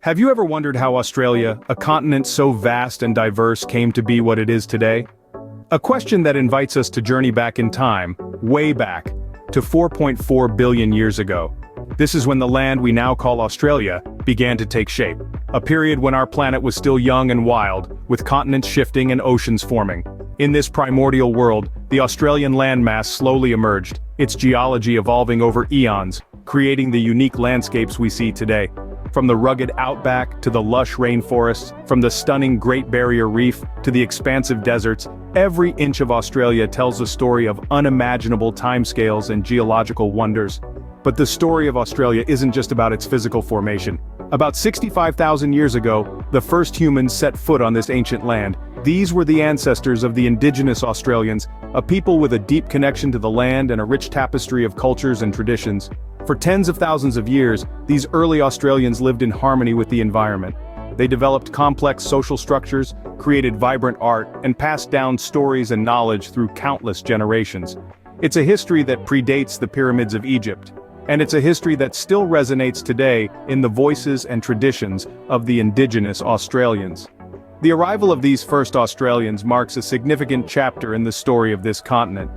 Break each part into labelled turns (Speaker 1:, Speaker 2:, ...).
Speaker 1: Have you ever wondered how Australia, a continent so vast and diverse, came to be what it is today? A question that invites us to journey back in time, way back, to 4.4 billion years ago. This is when the land we now call Australia began to take shape. A period when our planet was still young and wild, with continents shifting and oceans forming. In this primordial world, the Australian landmass slowly emerged, its geology evolving over eons, creating the unique landscapes we see today. From the rugged outback to the lush rainforests, from the stunning Great Barrier Reef to the expansive deserts, every inch of Australia tells a story of unimaginable timescales and geological wonders. But the story of Australia isn't just about its physical formation. About 65,000 years ago, the first humans set foot on this ancient land. These were the ancestors of the Indigenous Australians, a people with a deep connection to the land and a rich tapestry of cultures and traditions. For tens of thousands of years, these early Australians lived in harmony with the environment. They developed complex social structures, created vibrant art, and passed down stories and knowledge through countless generations. It's a history that predates the pyramids of Egypt. And it's a history that still resonates today in the voices and traditions of the Indigenous Australians. The arrival of these first Australians marks a significant chapter in the story of this continent.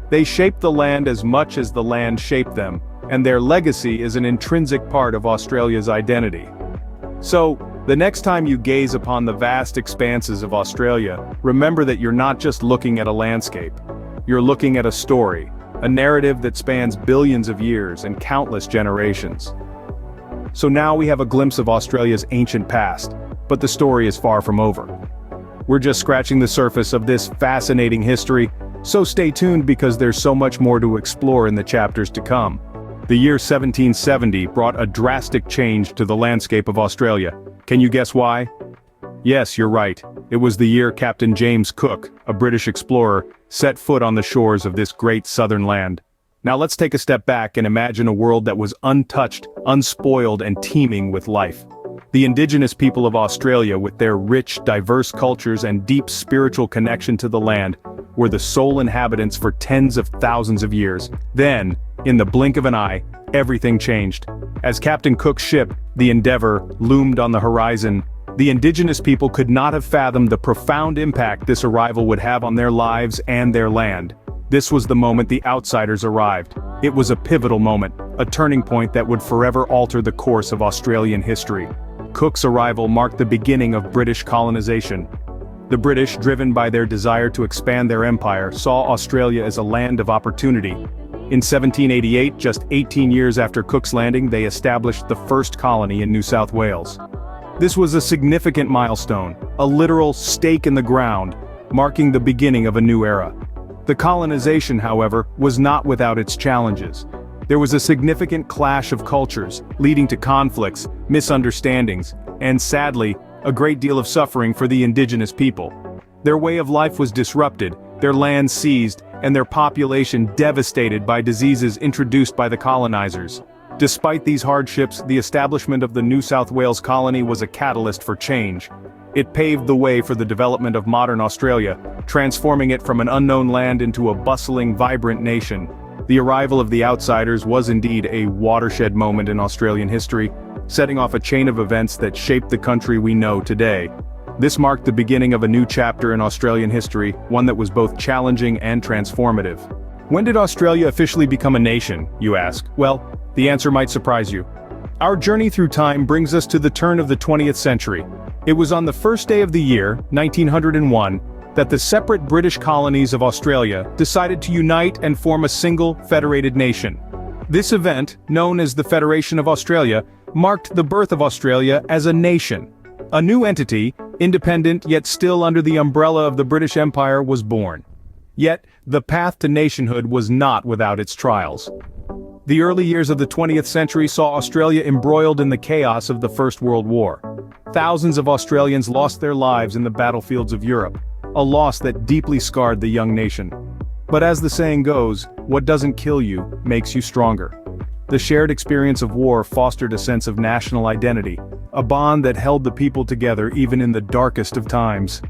Speaker 1: They shaped the land as much as the land shaped them, and their legacy is an intrinsic part of Australia's identity. So, the next time you gaze upon the vast expanses of Australia, remember that you're not just looking at a landscape. You're looking at a story, a narrative that spans billions of years and countless generations. So now we have a glimpse of Australia's ancient past, but the story is far from over. We're just scratching the surface of this fascinating history, so stay tuned because there's so much more to explore in the chapters to come. The year 1770 brought a drastic change to the landscape of Australia. Can you guess why? Yes, you're right. It was the year Captain James Cook, a British explorer, set foot on the shores of this great southern land. Now let's take a step back and imagine a world that was untouched, unspoiled, and teeming with life. The indigenous people of Australia, with their rich, diverse cultures and deep spiritual connection to the land, were the sole inhabitants for tens of thousands of years. Then, in the blink of an eye, everything changed. As Captain Cook's ship, the Endeavour, loomed on the horizon, the indigenous people could not have fathomed the profound impact this arrival would have on their lives and their land. This was the moment the outsiders arrived. It was a pivotal moment, a turning point that would forever alter the course of Australian history. Cook's arrival marked the beginning of British colonization. The British, driven by their desire to expand their empire, saw Australia as a land of opportunity. In 1788, just 18 years after Cook's landing, they established the first colony in New South Wales. This was a significant milestone, a literal stake in the ground, marking the beginning of a new era. The colonization, however, was not without its challenges. There was a significant clash of cultures, leading to conflicts, misunderstandings, and sadly, a great deal of suffering for the indigenous people. Their way of life was disrupted, their land seized, and their population devastated by diseases introduced by the colonizers. Despite these hardships, the establishment of the New South Wales colony was a catalyst for change. It paved the way for the development of modern Australia, transforming it from an unknown land into a bustling, vibrant nation. The arrival of the outsiders was indeed a watershed moment in Australian history, setting off a chain of events that shaped the country we know today. This marked the beginning of a new chapter in Australian history, one that was both challenging and transformative. When did Australia officially become a nation, you ask? Well, the answer might surprise you. Our journey through time brings us to the turn of the 20th century. It was on the first day of the year, 1901, that the separate British colonies of Australia decided to unite and form a single, federated nation. This event, known as the Federation of Australia, marked the birth of Australia as a nation. A new entity, independent yet still under the umbrella of the British Empire, was born. Yet, the path to nationhood was not without its trials. The early years of the 20th century saw Australia embroiled in the chaos of the First World War. Thousands of Australians lost their lives in the battlefields of Europe, a loss that deeply scarred the young nation. But as the saying goes, what doesn't kill you makes you stronger. The shared experience of war fostered a sense of national identity, a bond that held the people together even in the darkest of times.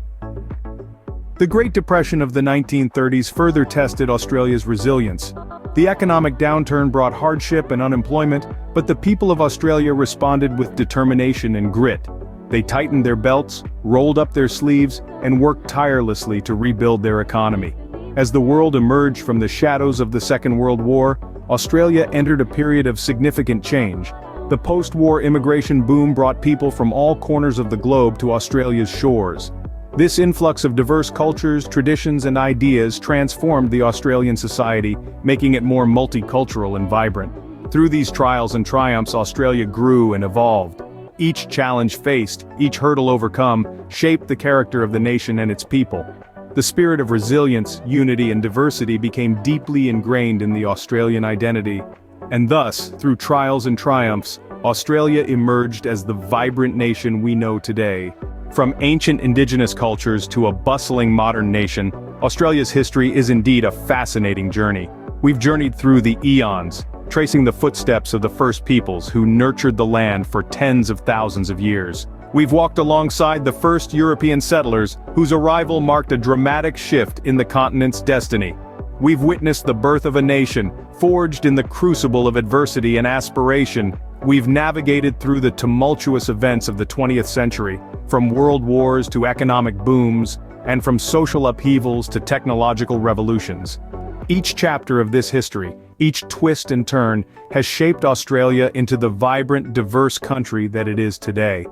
Speaker 1: The Great Depression of the 1930s further tested Australia's resilience. The economic downturn brought hardship and unemployment, But the people of Australia responded with determination and grit. They tightened their belts, rolled up their sleeves, and worked tirelessly to rebuild their economy. As the world emerged from the shadows of the Second World War, Australia entered a period of significant change. The post-war immigration boom brought people from all corners of the globe to Australia's shores. This influx of diverse cultures, traditions, and ideas transformed the Australian society, making it more multicultural and vibrant. Through these trials and triumphs, Australia grew and evolved. Each challenge faced, each hurdle overcome, shaped the character of the nation and its people. The spirit of resilience, unity, and diversity became deeply ingrained in the Australian identity. And thus, through trials and triumphs, Australia emerged as the vibrant nation we know today. From ancient indigenous cultures to a bustling modern nation, Australia's history is indeed a fascinating journey. We've journeyed through the eons, tracing the footsteps of the first peoples who nurtured the land for tens of thousands of years. We've walked alongside the first European settlers, whose arrival marked a dramatic shift in the continent's destiny. We've witnessed the birth of a nation, forged in the crucible of adversity and aspiration. We've navigated through the tumultuous events of the 20th century, from world wars to economic booms, and from social upheavals to technological revolutions. Each chapter of this history, each twist and turn, has shaped Australia into the vibrant, diverse country that it is today.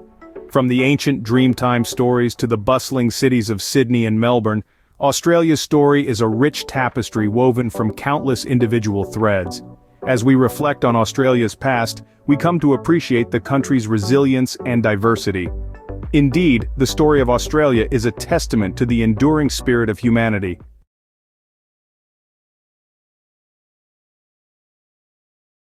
Speaker 1: From the ancient Dreamtime stories to the bustling cities of Sydney and Melbourne, Australia's story is a rich tapestry woven from countless individual threads. As we reflect on Australia's past, we come to appreciate the country's resilience and diversity. Indeed, the story of Australia is a testament to the enduring spirit of humanity.